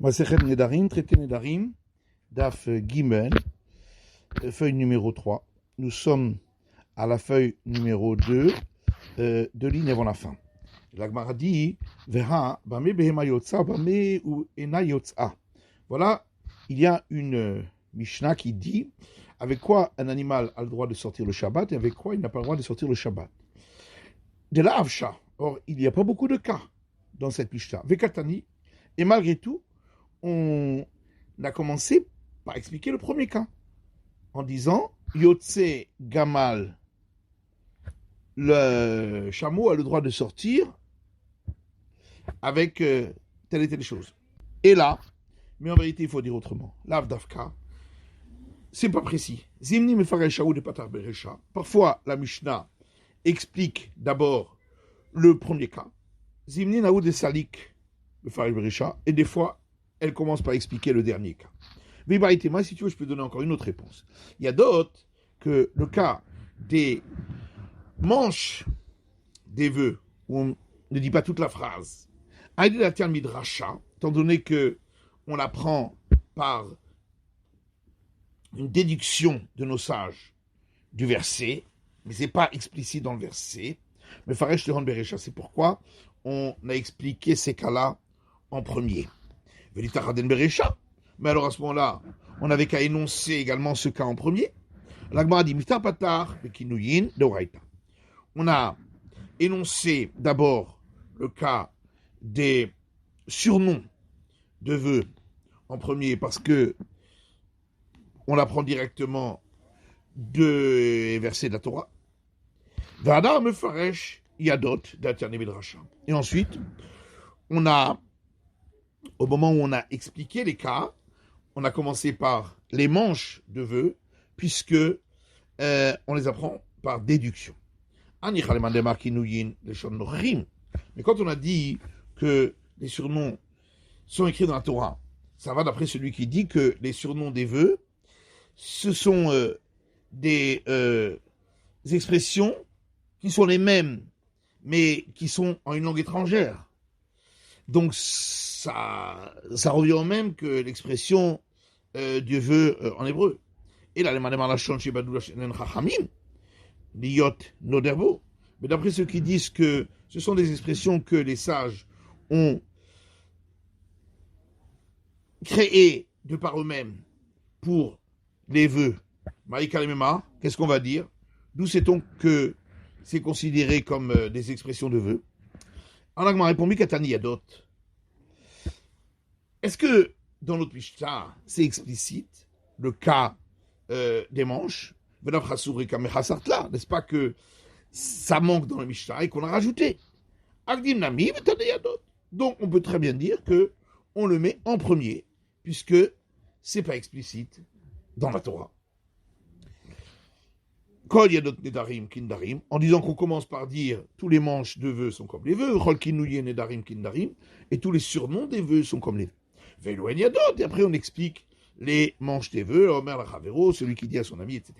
Masechet Nedarim, traité Nedarim, Daf Gimel, feuille numéro 3. Nous sommes à la feuille numéro 2, deux lignes avant la fin. La Gemara dit Vera, Bame Behema Yotza, Bame ou Ena Yotza. Voilà, il y a une Mishnah qui dit avec quoi un animal a le droit de sortir le Shabbat et avec quoi il n'a pas le droit de sortir le Shabbat. De la Avsha. Or, il n'y a pas beaucoup de cas dans cette Mishnah. Vekatani. Et malgré tout, on a commencé par expliquer le premier cas en disant Yotse Gamal, le chameau a le droit de sortir avec telle et telle chose. Et là, mais en vérité, il faut dire autrement. L'Avdavka, c'est pas précis. Zimni mefareshaou de patar beresha. Parfois, la Mishnah explique d'abord le premier cas. Zimni naou de salik mefaresh beresha. Et des fois, elle commence par expliquer le dernier cas. Vibaïtema, si tu veux, je peux donner encore une autre réponse. Il y a d'autres que le cas des manches des vœux, où on ne dit pas toute la phrase. Aïdilatian midrasha, étant donné que on l'apprend par une déduction de nos sages du verset, mais ce n'est pas explicite dans le verset. Mais Faresh Teron Beresha, c'est pourquoi on a expliqué ces cas-là en premier. Velitaraden Beresha, mais alors à ce moment-là, on n'avait qu'à énoncer également ce cas en premier. L'Agmara dit Miftar Patar, Bekinuyin, Deoraita. On a énoncé d'abord le cas des surnoms de vœux en premier parce que on apprend directement de versets de la Torah. V'adar mefaresh yadot d'Atyan Midrasha. Et ensuite, on a, au moment où on a expliqué les cas, on a commencé par les manches de vœux, puisque on les apprend par déduction. Mais quand on a dit que les surnoms sont écrits dans la Torah, ça va d'après celui qui dit que les surnoms des vœux, ce sont des expressions qui sont les mêmes, mais qui sont en une langue étrangère. Donc ça revient au même que l'expression du vœu en hébreu. Et là, mais d'après ceux qui disent que ce sont des expressions que les sages ont créées de par eux-mêmes pour les vœux, qu'est-ce qu'on va dire? D'où sait-on que c'est considéré comme des expressions de vœux? Alors, on m'a répondu Katani Yadot. Est-ce que dans notre Mishnah, c'est explicite, le cas des manches? N'est-ce pas que ça manque dans le Mishnah et qu'on a rajouté? Donc, on peut très bien dire que on le met en premier, puisque c'est pas explicite dans la Torah. Kol yadot nedarim kindarim, en disant qu'on commence par dire tous les manches de vœux sont comme les vœux, Kol kinouye nedarim kindarim, et tous les surnoms des vœux sont comme les vœux. Velouen yadot, et après on explique les manches des vœux, Omer lachavero, celui qui dit à son ami, etc.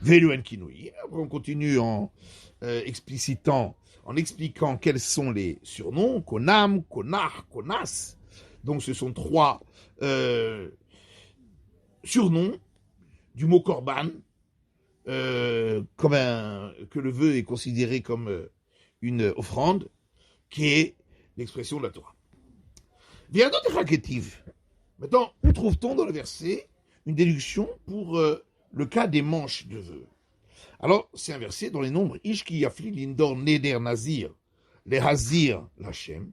Velouen kinouye, après on continue en explicitant, en expliquant quels sont les surnoms, konam, konar, konas. Donc ce sont trois surnoms du mot korban, que le vœu est considéré comme une offrande, qui est l'expression de la Torah. Maintenant, où trouve-t-on dans le verset une déduction pour le cas des manches de vœu? Alors, c'est un verset dans les nombres Ishki Yafli Lindor Neder Nazir, les Hazir Lachem,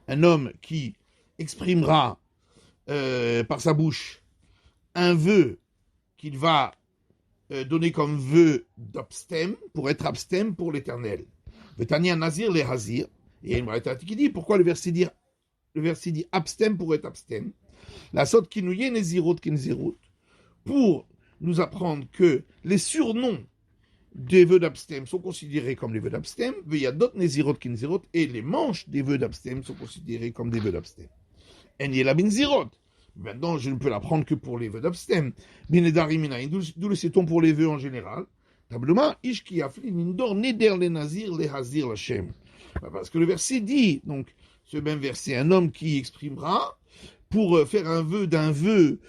un homme qui exprimera par sa bouche un vœu qu'il va donné comme vœu d'abstème, pour être abstème pour l'éternel. Vetania Nazir les Hazir. Et il y a une braïta qui dit pourquoi le verset dit abstème pour être abstème. La sorte qui nous y est Nezirot Kinzirot, pour nous apprendre que les surnoms des vœux d'abstème sont considérés comme les vœux d'abstème, il y a d'autres Nezirot Kinzirot, et les manches des vœux d'abstème sont considérés comme des vœux d'abstème. En Yela Binzirot. Maintenant, je ne peux l'apprendre que pour les vœux d'abstème. D'où le sait-on pour les vœux en général? Parce que le verset dit, donc, ce même verset, un homme qui exprimera pour faire un vœu d'un vœu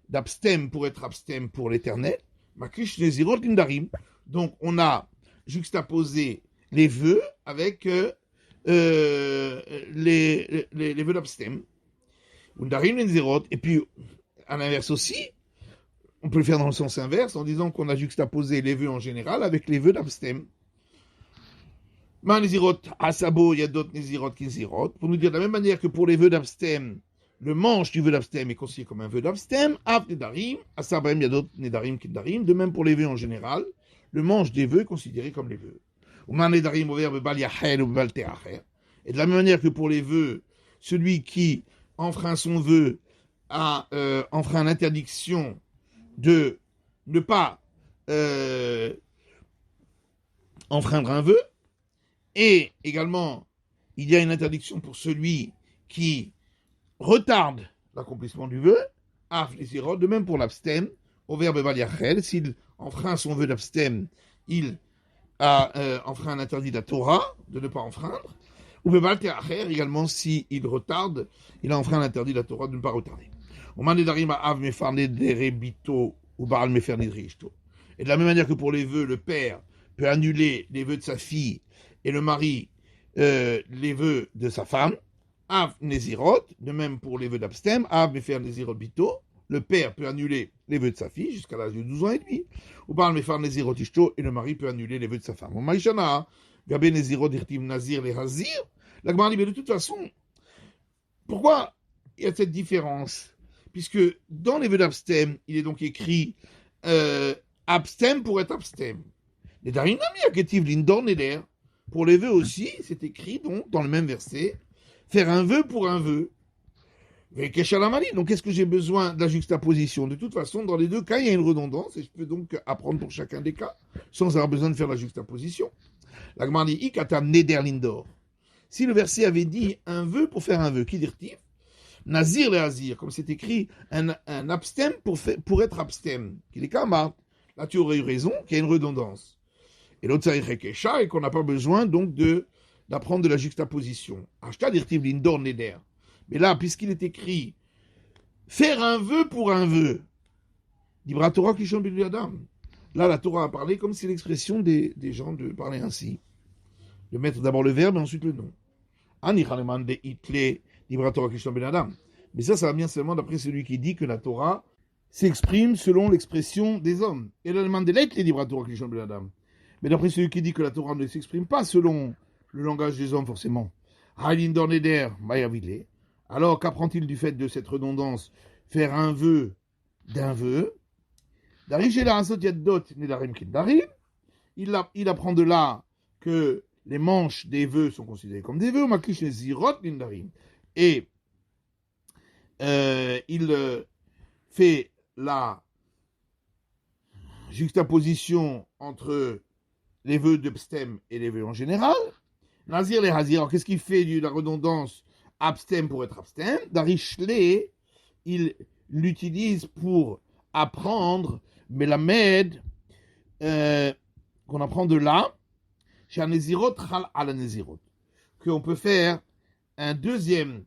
d'abstème pour être abstème pour l'éternel. Makish Nezirot Lindarim. Donc on a juxtaposé les vœux avec les vœux d'abstème. Lindarim Nezirot. Et puis, à l'inverse aussi, on peut le faire dans le sens inverse en disant qu'on a juxtaposé les vœux en général avec les vœux d'abstème. Ma Nezirot Asabo Yadot Nezirot Kinzirot. Pour nous dire de la même manière que pour les vœux d'abstème, le manche du vœu d'abstème est considéré comme un vœu d'abstème. Av Nedarim, Asabem Yadot Nedarim Kindarim. De même pour les vœux en général, le manche des vœux est considéré comme les vœux. Ma Nedarim au verbe Bal Yachel ou Bal Teacher. Et de la même manière que pour les vœux, celui qui enfreint son vœu a enfreint l'interdiction de ne pas enfreindre un vœu. Et également, il y a une interdiction pour celui qui retarde l'accomplissement du vœu, de même pour l'abstème, au verbe Baliachel, s'il enfreint son vœu d'abstème, il a enfreint un interdit de la Torah, de ne pas enfreindre, ou Bebalteacher, également s'il retarde, il a enfreint l'interdit de la Torah de ne pas retarder. Et de la même manière que pour les vœux, le père peut annuler les vœux de sa fille et le mari les vœux de sa femme. Av Nezirot, de même pour les vœux d'abstème, Av Mefer Nezirot Bito, le père peut annuler les vœux de sa fille jusqu'à l'âge de 12 ans et demi. Ou Baal Mefer Nezirot Ishto, et le mari peut annuler les vœux de sa femme. Ou Maïshana, Gabe Nezirot Dirtim Nazir les Hazir. La Gemara dit, mais de toute façon, pourquoi il y a cette différence? Puisque dans les vœux d'abstème, il est donc écrit abstème pour être abstème. Les Darinami Aketiv Lindor Neder. Pour les vœux aussi, c'est écrit donc dans le même verset, faire un vœu pour un vœu. Donc qu'est-ce que j'ai besoin de la juxtaposition? De toute façon, dans les deux cas, il y a une redondance et je peux donc apprendre pour chacun des cas sans avoir besoin de faire la juxtaposition. La Gemara dit Ikatam Neder Lindor. Si le verset avait dit un vœu pour faire un vœu, qui dit-il? Nazir le Hazir, comme c'est écrit, un abstème pour être abstème. Qu'il est kamar. Là, tu aurais eu raison qu'il y a une redondance. Et l'autre, ça est et qu'on n'a pas besoin donc d'apprendre de la juxtaposition. Ashta dirtiv lindor neder. Mais là, puisqu'il est écrit faire un vœu pour un vœu, Dibra Torah Kishon Bidui Adam. Là, la Torah a parlé comme si l'expression des gens de parler ainsi. De mettre d'abord le verbe et ensuite le nom. Anichaleman de itle Dibra Torah Kishon Bidui Adam. Mais ça va bien seulement d'après celui qui dit que la Torah s'exprime selon l'expression des hommes. Et le demande de l'être les Dibra Torah Kishon Bidui Adam. Mais d'après celui qui dit que la Torah ne s'exprime pas selon le langage des hommes, forcément. Alors, qu'apprend-il du fait de cette redondance? Faire un vœu d'un vœu. Il apprend de là que les manches des vœux sont considérées comme des vœux. Et il fait la juxtaposition entre les vœux d'abstème et les vœux en général. Nazir les Hazir, alors qu'est-ce qu'il fait de la redondance abstème pour être abstème? Darishle, il l'utilise pour apprendre, mais la med, qu'on apprend de là, chez un Nezirot, Chal al Nezirot, qu'on peut faire un deuxième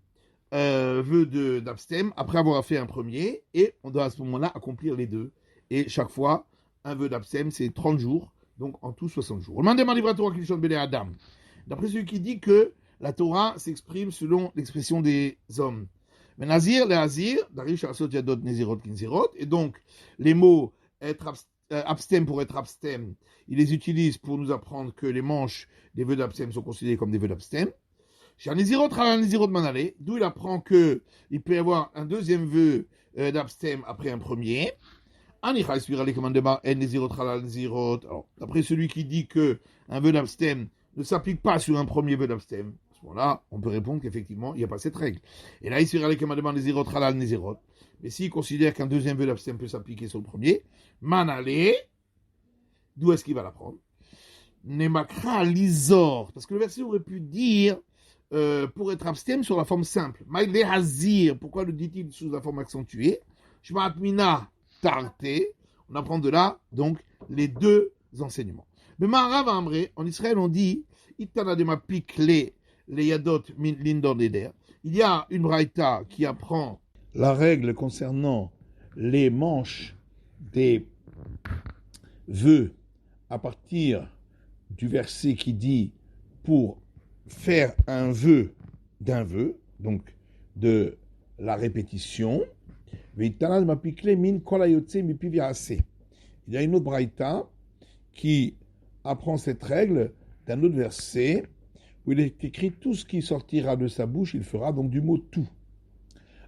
vœu d'abstème après avoir fait un premier, et on doit à ce moment-là accomplir les deux. Et chaque fois, un vœu d'abstème, c'est 30 jours. Donc en tout 60 jours. D'après celui qui dit que la Torah s'exprime selon l'expression des hommes. Mais Nazir, le Hazir, et donc les mots être abstème pour être abstème, il les utilise pour nous apprendre que les manches des vœux d'abstème sont considérés comme des vœux d'abstème. D'où il apprend qu'il peut y avoir un deuxième vœu d'abstème après un premier. Alors, d'après celui qui dit que un vœu d'abstème ne s'applique pas sur un premier vœu d'abstème, à ce moment-là, on peut répondre qu'effectivement, il n'y a pas cette règle. Et là, il se halal. Mais s'il considère qu'un deuxième vœu d'abstème peut s'appliquer sur le premier, manale, d'où est-ce qu'il va l'apprendre? Nemakra lizor. Parce que le verset aurait pu dire pour être abstème sur la forme simple. Maïle hazir. Pourquoi le dit-il sous la forme accentuée? Shma'atmina. Tarté, on apprend de là, donc, les deux enseignements. Mais Marav Amré, en Israël, on dit, Itanadema pikle les yadot min lindor neder. Il y a une braïta qui apprend la règle concernant les manches des vœux à partir du verset qui dit pour faire un vœu d'un vœu, donc de la répétition. Il y a une autre braïta qui apprend cette règle d'un autre verset où il est écrit tout ce qui sortira de sa bouche, il fera, donc du mot tout.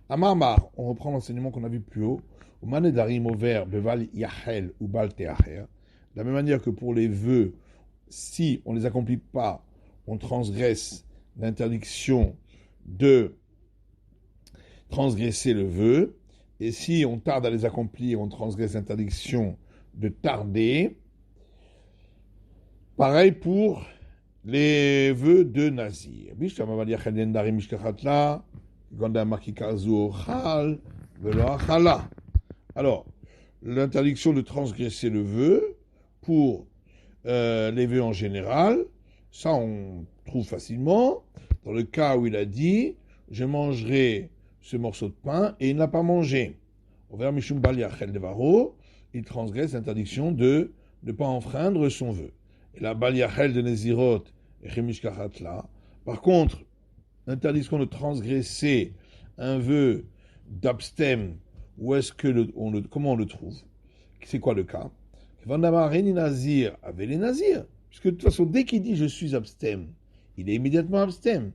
À Marmar, on reprend l'enseignement qu'on a vu plus haut, au manedarim au verbe beval yachel ou bal teacher, de la même manière que pour les vœux, si on ne les accomplit pas, on transgresse l'interdiction de transgresser le vœu, et si on tarde à les accomplir, on transgresse l'interdiction de tarder. Pareil pour les vœux de Nazir. Alors, l'interdiction de transgresser le vœu pour les vœux en général, ça on trouve facilement dans le cas où il a dit je mangerai ce morceau de pain et il n'a pas mangé. Au vers Mishum Bal Yachel Devaro, il transgresse l'interdiction de ne pas enfreindre son vœu. Et la Bal Yachel de Nezirot et Chemish Kachatla, par contre, l'interdiction de transgresser un vœu d'abstem, où est-ce que comment on le trouve? C'est quoi le cas? Vandamar Nazir avait les Nazirs. Puisque de toute façon, dès qu'il dit je suis abstem, il est immédiatement abstem.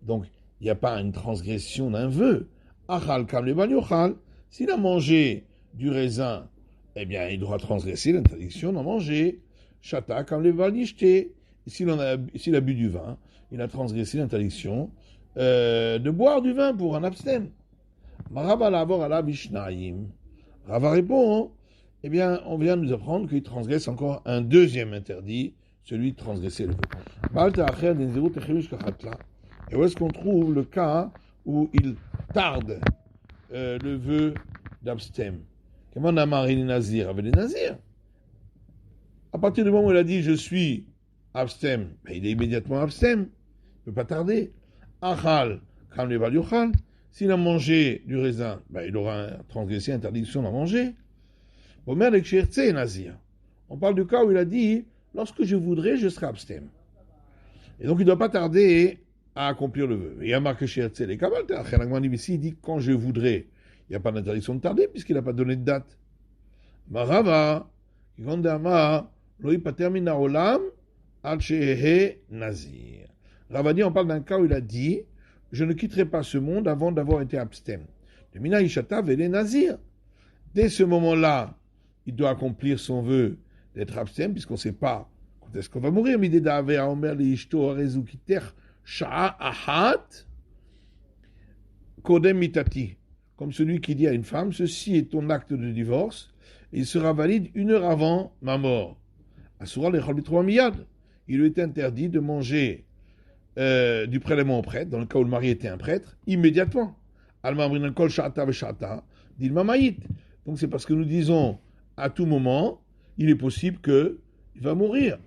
Donc, il n'y a pas une transgression d'un vœu. Achal kam le yochal. S'il a mangé du raisin, eh bien, il doit transgresser l'interdiction d'en manger. Shata kam le yishte. S'il a bu du vin, il a transgressé l'interdiction de boire du vin pour un abstem. Maraba lavor ala bishnaim. Rava répond, eh bien, on vient nous apprendre qu'il transgresse encore un deuxième interdit, celui de transgresser le vœu. Et où est-ce qu'on trouve le cas où il tarde le vœu d'abstem? Comment on a marié les nazirs avec les nazirs? À partir du moment où il a dit je suis abstem, ben, il est immédiatement abstem. Il ne peut pas tarder. Achal, kam le bal yochal. S'il a mangé du raisin, ben, il aura transgressé l'interdiction d'en manger. On parle du cas où il a dit lorsque je voudrais, je serai abstem. Et donc il ne doit pas tarder à accomplir le vœu. Il y a marqué Shertze les Kabbalah. Ici, il dit quand je voudrais. Il n'y a pas d'interdiction de tarder puisqu'il n'a pas donné de date. Marava, Gandama, Loi Patermina Olam, Alchehe Nazir. Ravadi, on parle d'un cas où il a dit je ne quitterai pas ce monde avant d'avoir été abstem. De Mina Ishata Vele Nazir. Dès ce moment-là, il doit accomplir son vœu d'être abstem puisqu'on ne sait pas quand est-ce qu'on va mourir. Mideda Ave Aomer Li Ishto Arezu Kiter Sha'a Ahat Kodem Mitati. Comme celui qui dit à une femme, ceci est ton acte de divorce, et il sera valide 1 heure avant ma mort. Asura lechol bitro miyad. Il lui est interdit de manger du prélèvement au prêtre, dans le cas où le mari était un prêtre, immédiatement. Alma amrin kol sha'ata v'sha'ata dilma mayit. Donc c'est parce que nous disons à tout moment, il est possible qu'il va mourir.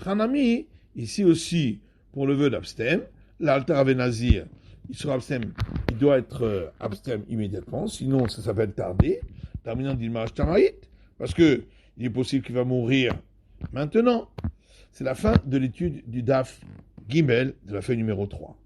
Hanami, ici aussi, pour le vœu d'abstem, l'alter ave nazir, il sera abstem, il doit être abstem immédiatement, sinon ça s'appelle tarder, terminant d'ilma ashtamayit, parce que il est possible qu'il va mourir maintenant. C'est la fin de l'étude du DAF Gimel de la feuille numéro 3.